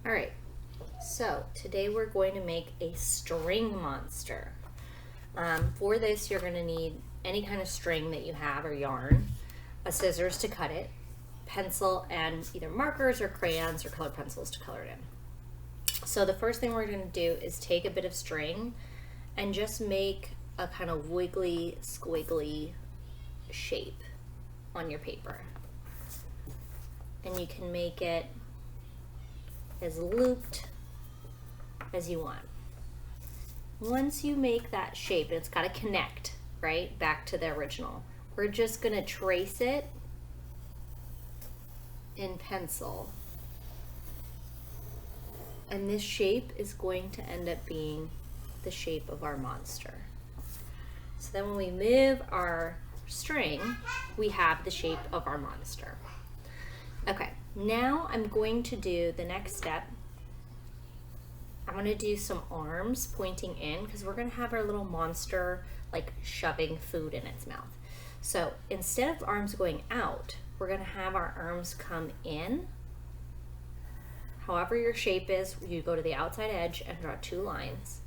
All right, so today we're going to make a string monster. For this, you're going to need any kind of string that you have or yarn, a scissors to cut it, pencil, and either markers or crayons or colored pencils to color it in. So the first thing we're going to do is take a bit of string and just make a kind of wiggly, squiggly shape on your paper. And you can make it as looped as you want. Once you make that shape, and it's got to connect, right, back to the original, we're just going to trace it in pencil. And this shape is going to end up being the shape of our monster. So then when we move our string, we have the shape of our monster. Okay, now I'm going to do the next step. I'm going to do some arms pointing in because we're going to have our little monster like shoving food in its mouth. So instead of arms going out, we're going to have our arms come in. However your shape is, you go to the outside edge and draw two lines.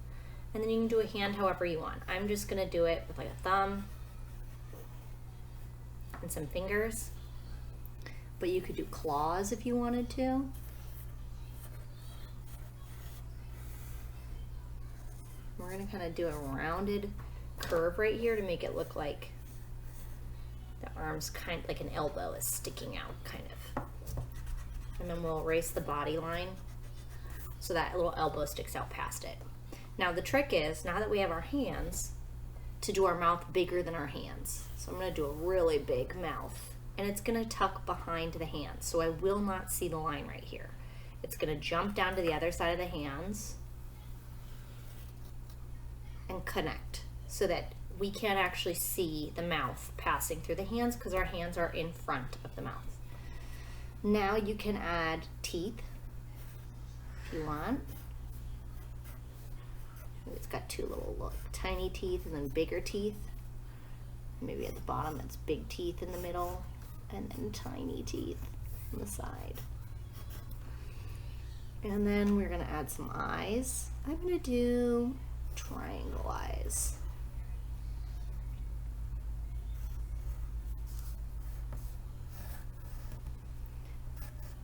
And then you can do a hand however you want. I'm just going to do it with like a thumb and some fingers. But you could do claws if you wanted to. We're going to kind of do a rounded curve right here to make it look like the arm's kind of like an elbow is sticking out, kind of. And then we'll erase the body line so that little elbow sticks out past it. Now the trick is, now that we have our hands, to do our mouth bigger than our hands. So I'm going to do a really big mouth, and it's going to tuck behind the hands, so I will not see the line right here. It's going to jump down to the other side of the hands and connect so that we can't actually see the mouth passing through the hands because our hands are in front of the mouth. Now you can add teeth if you want. It's got two little tiny teeth and then bigger teeth. Maybe at the bottom it's big teeth in the middle and then tiny teeth on the side. And then we're going to add some eyes. I'm going to do triangle eyes.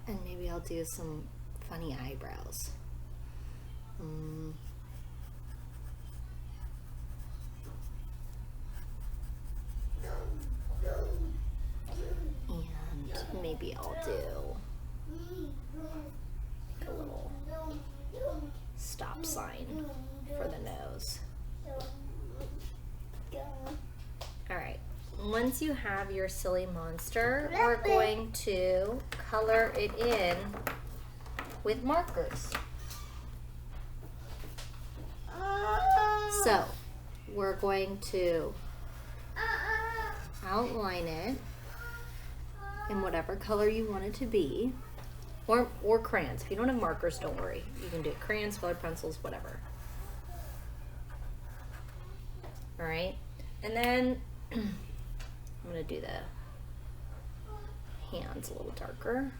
And maybe I'll do some funny eyebrows. And maybe I'll do a little stop sign for the nose. All right, once you have your silly monster, we're going to color it in with markers. So we're going to outline it in whatever color you want it to be, or crayons. If you don't have markers, don't worry. You can do it crayons, colored pencils, whatever. All right, and then I'm gonna do the hands a little darker.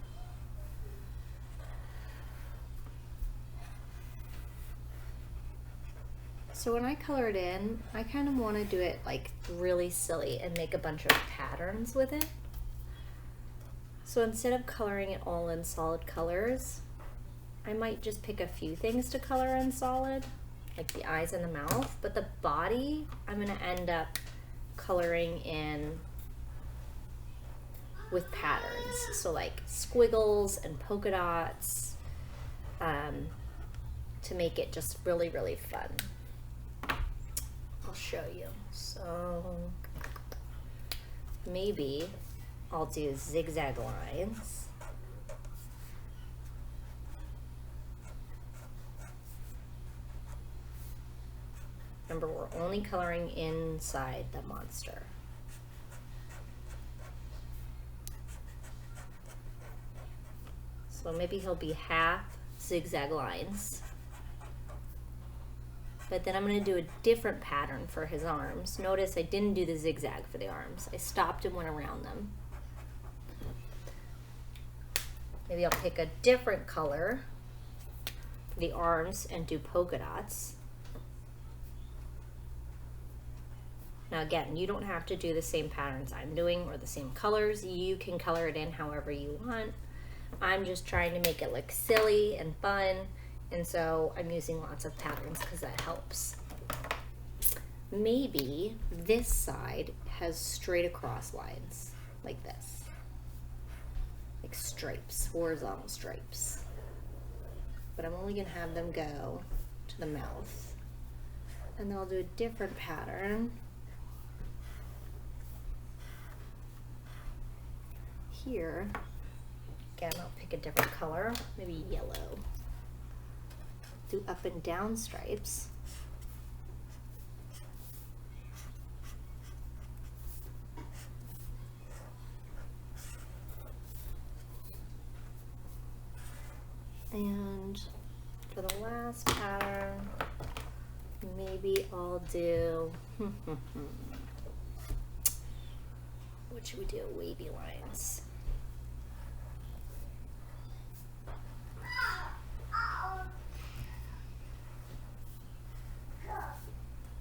So when I color it in, I kind of want to do it like really silly and make a bunch of patterns with it. So instead of coloring it all in solid colors, I might just pick a few things to color in solid, like the eyes and the mouth, but the body, I'm going to end up coloring in with patterns. So like squiggles and polka dots, to make it just really, really fun. I'll show you. So maybe I'll do zigzag lines. Remember, we're only coloring inside the monster. So maybe he'll be half zigzag lines. But then I'm going to do a different pattern for his arms. Notice I didn't do the zigzag for the arms. I stopped and went around them. Maybe I'll pick a different color the arms and do polka dots. Now again, you don't have to do the same patterns I'm doing or the same colors. You can color it in however you want. I'm just trying to make it look silly and fun, and so I'm using lots of patterns because that helps. Maybe this side has straight across lines like this, like stripes, horizontal stripes. But I'm only gonna have them go to the mouth, and then I'll do a different pattern here. Again, I'll pick a different color, maybe yellow. Do up and down stripes. And for the last pattern, maybe I'll do, what should we do? Wavy lines.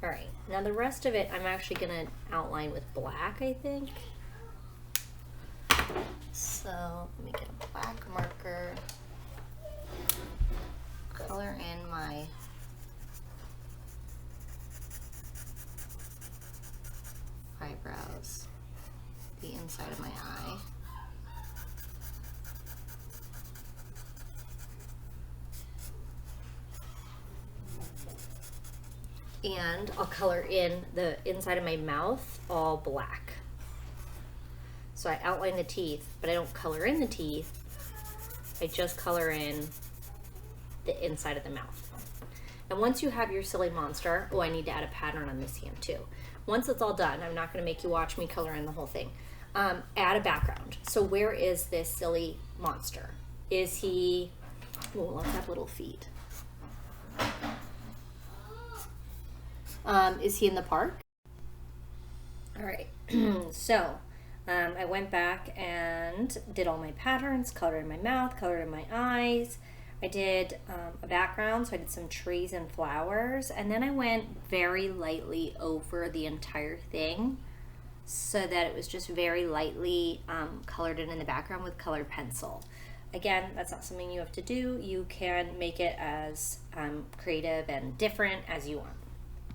All right, now the rest of it, I'm actually gonna outline with black, I think. So let me get a black marker, color in my eyebrows, the inside of my eye. And I'll color in the inside of my mouth all black. So I outline the teeth, but I don't color in the teeth. I just color in the inside of the mouth. And once you have your silly monster, oh, I need to add a pattern on this hand too. Once it's all done, I'm not gonna make you watch me color in the whole thing. Add a background. So where is this silly monster? Is he, oh, let's have little feet. Is he in the park? All right, so I went back and did all my patterns, colored in my mouth, colored in my eyes. I did a background, so I did some trees and flowers, and then I went very lightly over the entire thing so that it was just very lightly colored in the background with colored pencil. Again, that's not something you have to do. You can make it as creative and different as you want.